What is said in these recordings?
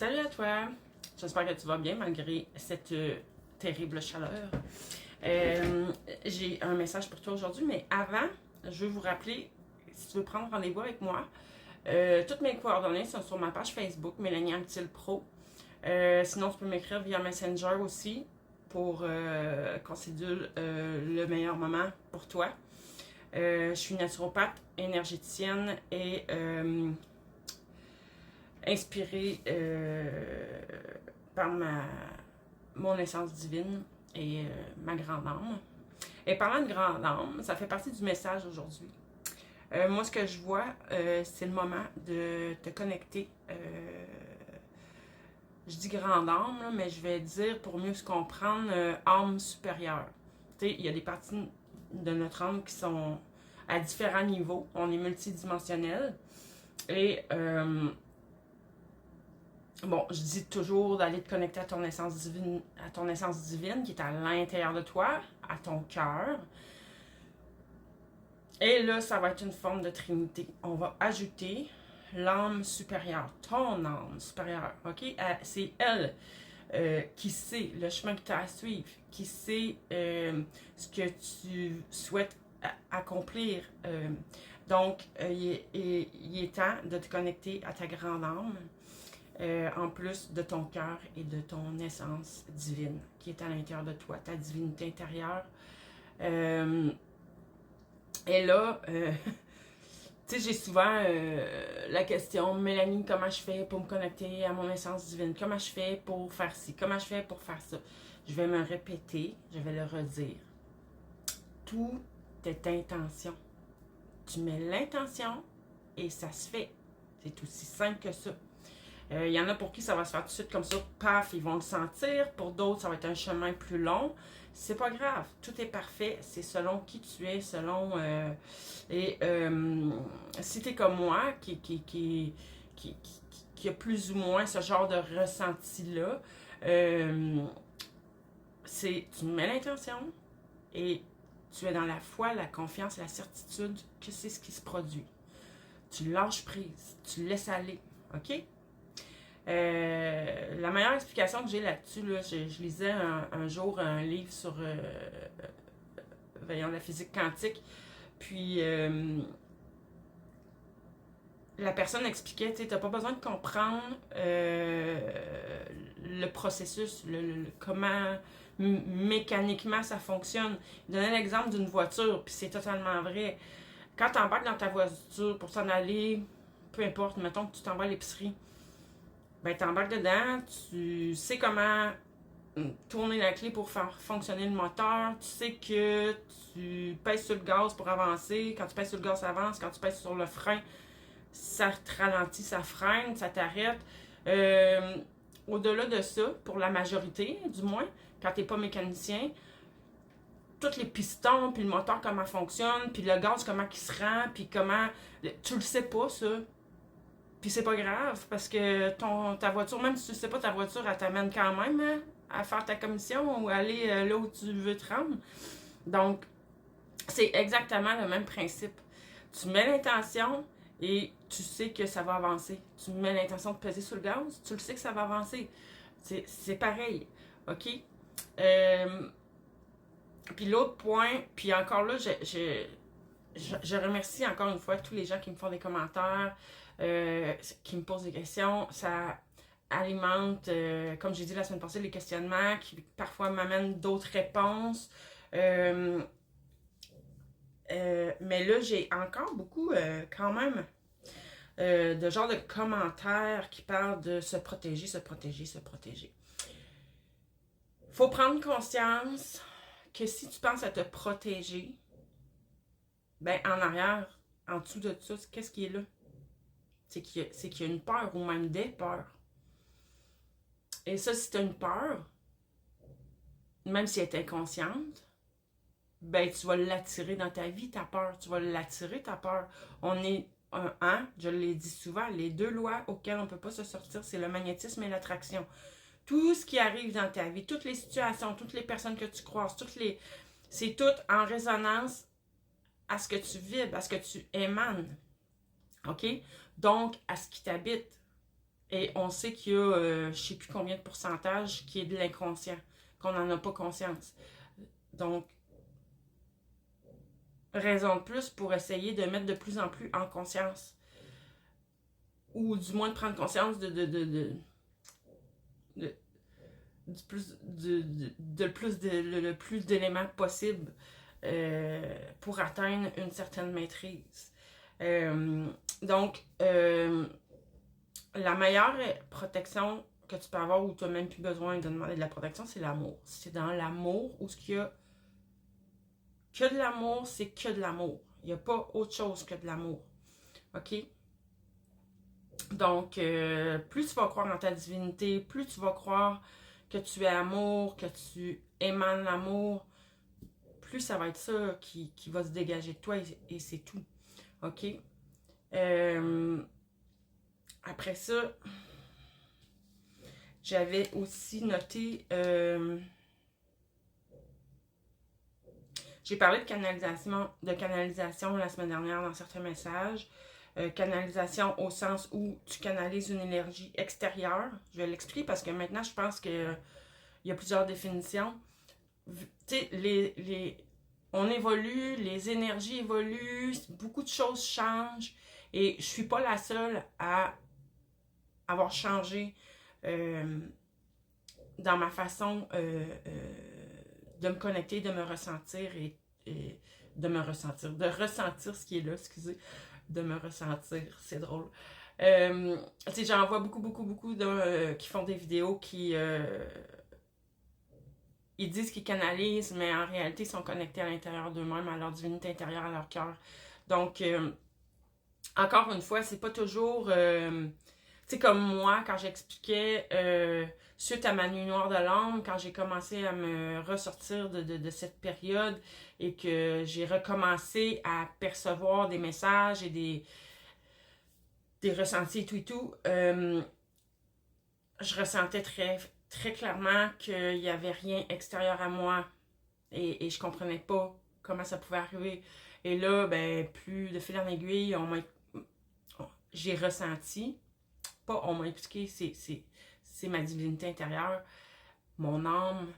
Salut à toi! J'espère que tu vas bien malgré cette terrible chaleur. J'ai un message pour toi aujourd'hui, mais avant, je veux vous rappeler, si tu veux prendre rendez-vous avec moi, toutes mes coordonnées sont sur ma page Facebook, Mélanie Anctil Pro. Sinon, tu peux m'écrire via Messenger aussi pour qu'on cédule le meilleur moment pour toi. Je suis naturopathe, énergéticienne et inspirée par mon essence divine et ma grande âme. Et parlant de grande âme, ça fait partie du message aujourd'hui. Moi, ce que je vois, c'est le moment de te connecter. Je dis grande âme, là, mais je vais dire, pour mieux se comprendre, âme supérieure. Tu sais, il y a des parties de notre âme qui sont à différents niveaux. On est multidimensionnel. Et bon, je dis toujours d'aller te connecter à ton essence divine qui est à l'intérieur de toi, à ton cœur. Et là, ça va être une forme de trinité. On va ajouter l'âme supérieure, ton âme supérieure, ok? C'est elle qui sait le chemin que tu as à suivre, qui sait ce que tu souhaites accomplir. Donc, il est temps de te connecter à ta grande âme. En plus de ton cœur et de ton essence divine qui est à l'intérieur de toi, ta divinité intérieure. Et là, tu sais, j'ai souvent la question, Mélanie, comment je fais pour me connecter à mon essence divine? Comment je fais pour faire ci? Comment je fais pour faire ça? Je vais me répéter, je vais le redire. Tout est intention. Tu mets l'intention et ça se fait. C'est aussi simple que ça. Il y en a pour qui ça va se faire tout de suite comme ça, paf, ils vont le sentir. Pour d'autres, ça va être un chemin plus long. C'est pas grave, tout est parfait. C'est selon qui tu es, selon... si t'es comme moi, qui a plus ou moins ce genre de ressenti-là, tu mets l'intention et tu es dans la foi, la confiance et la certitude que c'est ce qui se produit. Tu lâches prise, tu laisses aller, ok? La meilleure explication que j'ai là-dessus, là, je lisais un jour un livre sur la physique quantique, puis la personne expliquait, tu n'as pas besoin de comprendre le processus, comment mécaniquement ça fonctionne. Il donnait l'exemple d'une voiture, puis c'est totalement vrai. Quand tu embarques dans ta voiture pour t'en aller, peu importe, mettons que tu t'en vas à l'épicerie, ben t'embarques dedans, tu sais comment tourner la clé pour faire fonctionner le moteur, tu sais que tu pèses sur le gaz pour avancer, quand tu pèses sur le gaz ça avance, quand tu pèses sur le frein, ça te ralentit, ça freine, ça t'arrête. Au-delà de ça, pour la majorité du moins, quand t'es pas mécanicien, tous les pistons, puis le moteur comment fonctionne, puis le gaz comment il se rend, puis comment... Tu le sais pas ça. Puis c'est pas grave, parce que ta voiture, même si tu sais pas ta voiture, elle t'amène quand même hein, à faire ta commission ou aller là où tu veux te rendre. Donc, c'est exactement le même principe. Tu mets l'intention et tu sais que ça va avancer. Tu mets l'intention de peser sur le gaz, tu le sais que ça va avancer. C'est pareil, ok? Puis l'autre point, puis encore là, je remercie encore une fois tous les gens qui me font des commentaires, qui me posent des questions. Ça alimente, comme j'ai dit la semaine passée, les questionnements qui parfois m'amènent d'autres réponses. Mais là, j'ai encore beaucoup quand même de genre de commentaires qui parlent de se protéger, se protéger, se protéger. Faut prendre conscience que si tu penses à te protéger, ben en arrière, en dessous de ça, qu'est-ce qui est là? C'est qu'il y a une peur ou même des peurs. Et ça, si tu as une peur, même si elle est inconsciente, ben tu vas l'attirer dans ta vie, ta peur. Tu vas l'attirer, ta peur. On est je l'ai dit souvent, les deux lois auxquelles on ne peut pas se sortir, c'est le magnétisme et l'attraction. Tout ce qui arrive dans ta vie, toutes les situations, toutes les personnes que tu croises, c'est tout en résonance à ce que tu vibres, à ce que tu émanes. OK? Donc, à ce qui t'habite. Et on sait qu'il y a, je ne sais plus combien de pourcentage qui est de l'inconscient, qu'on n'en a pas conscience. Donc, raison de plus pour essayer de mettre de plus en plus en conscience. Ou du moins de prendre conscience de le plus d'éléments possible pour atteindre une certaine maîtrise. Donc, la meilleure protection que tu peux avoir où tu n'as même plus besoin de demander de la protection, c'est l'amour. C'est dans l'amour où ce qu'il y a que de l'amour, c'est que de l'amour. Il n'y a pas autre chose que de l'amour. OK? Donc, plus tu vas croire en ta divinité, plus tu vas croire que tu es amour, que tu émanes l'amour, plus ça va être ça qui va se dégager de toi et c'est tout. OK? Après ça, j'avais aussi noté... j'ai parlé de canalisation la semaine dernière dans certains messages. Canalisation au sens où tu canalises une énergie extérieure. Je vais l'expliquer parce que maintenant, je pense qu'il y a plusieurs définitions. Tu sais, on évolue, les énergies évoluent, beaucoup de choses changent et je suis pas la seule à avoir changé dans ma façon de me connecter, de me ressentir et de ressentir ce qui est là, excusez, de me ressentir, c'est drôle. Tu sais, j'en vois beaucoup qui font des vidéos qui ils disent qu'ils canalisent, mais en réalité, ils sont connectés à l'intérieur d'eux-mêmes, à leur divinité intérieure, à leur cœur. Donc, encore une fois, c'est pas toujours... tu sais, comme moi, quand j'expliquais, suite à ma nuit noire de l'âme, quand j'ai commencé à me ressortir de cette période et que j'ai recommencé à percevoir des messages et des ressentis et tout, je ressentais très clairement qu'il n'y avait rien extérieur à moi et je comprenais pas comment ça pouvait arriver. Et là, ben, plus de fil en aiguille, j'ai ressenti, pas on m'a expliqué, c'est ma divinité intérieure, mon âme,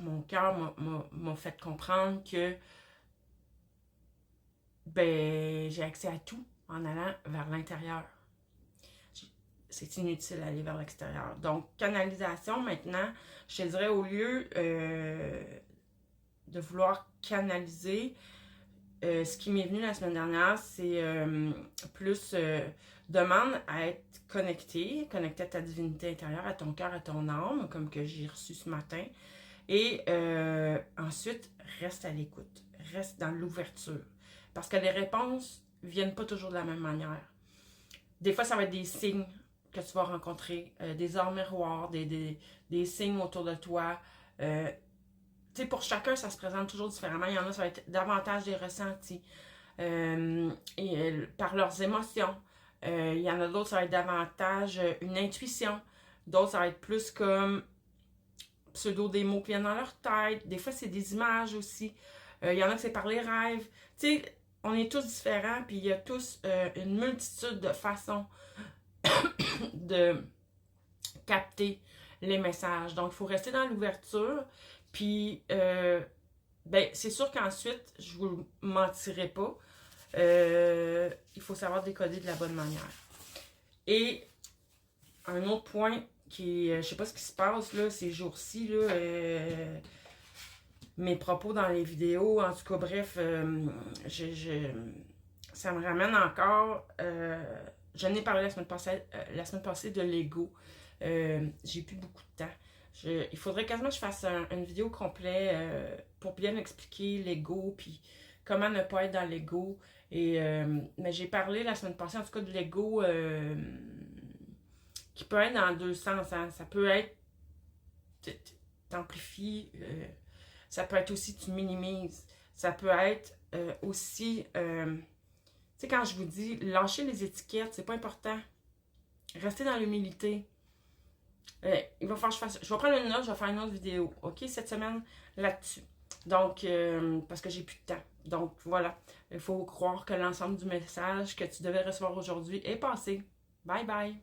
mon cœur m'a fait comprendre que ben, j'ai accès à tout en allant vers l'intérieur. C'est inutile d'aller vers l'extérieur. Donc, canalisation, maintenant, je te dirais, au lieu de vouloir canaliser, ce qui m'est venu la semaine dernière, c'est plus demande à être connecté à ta divinité intérieure, à ton cœur, à ton âme, comme que j'ai reçu ce matin. Et ensuite, reste à l'écoute, reste dans l'ouverture. Parce que les réponses viennent pas toujours de la même manière. Des fois, ça va être des signes que tu vas rencontrer, des ors miroirs, des signes autour de toi. Tu sais, pour chacun, ça se présente toujours différemment. Il y en a, ça va être davantage des ressentis par leurs émotions. Il y en a d'autres, ça va être davantage une intuition. D'autres, ça va être plus comme pseudo des mots qui viennent dans leur tête. Des fois, c'est des images aussi. Il y en a que c'est par les rêves. Tu sais, on est tous différents, puis il y a tous une multitude de façons de capter les messages. Donc, il faut rester dans l'ouverture. Puis, ben, c'est sûr qu'ensuite, je vous mentirai pas. Il faut savoir décoder de la bonne manière. Et un autre point qui, je sais pas ce qui se passe là ces jours-ci là. Mes propos dans les vidéos, en tout cas, bref, ça me ramène encore. Je n'ai parlé la semaine passée de l'ego. J'ai plus beaucoup de temps. Il faudrait quasiment que je fasse une vidéo complète pour bien expliquer l'ego, puis comment ne pas être dans l'ego. Mais j'ai parlé la semaine passée, en tout cas, de l'ego qui peut être dans deux sens. Hein. Ça peut être t'amplifies. Ça peut être aussi tu minimises. Ça peut être aussi... tu sais, quand je vous dis lâcher les étiquettes, c'est pas important. Restez dans l'humilité. Il va falloir que je vais prendre une note, je vais faire une autre vidéo, ok, cette semaine là-dessus. Donc, parce que j'ai plus de temps. Donc, voilà. Il faut croire que l'ensemble du message que tu devais recevoir aujourd'hui est passé. Bye bye!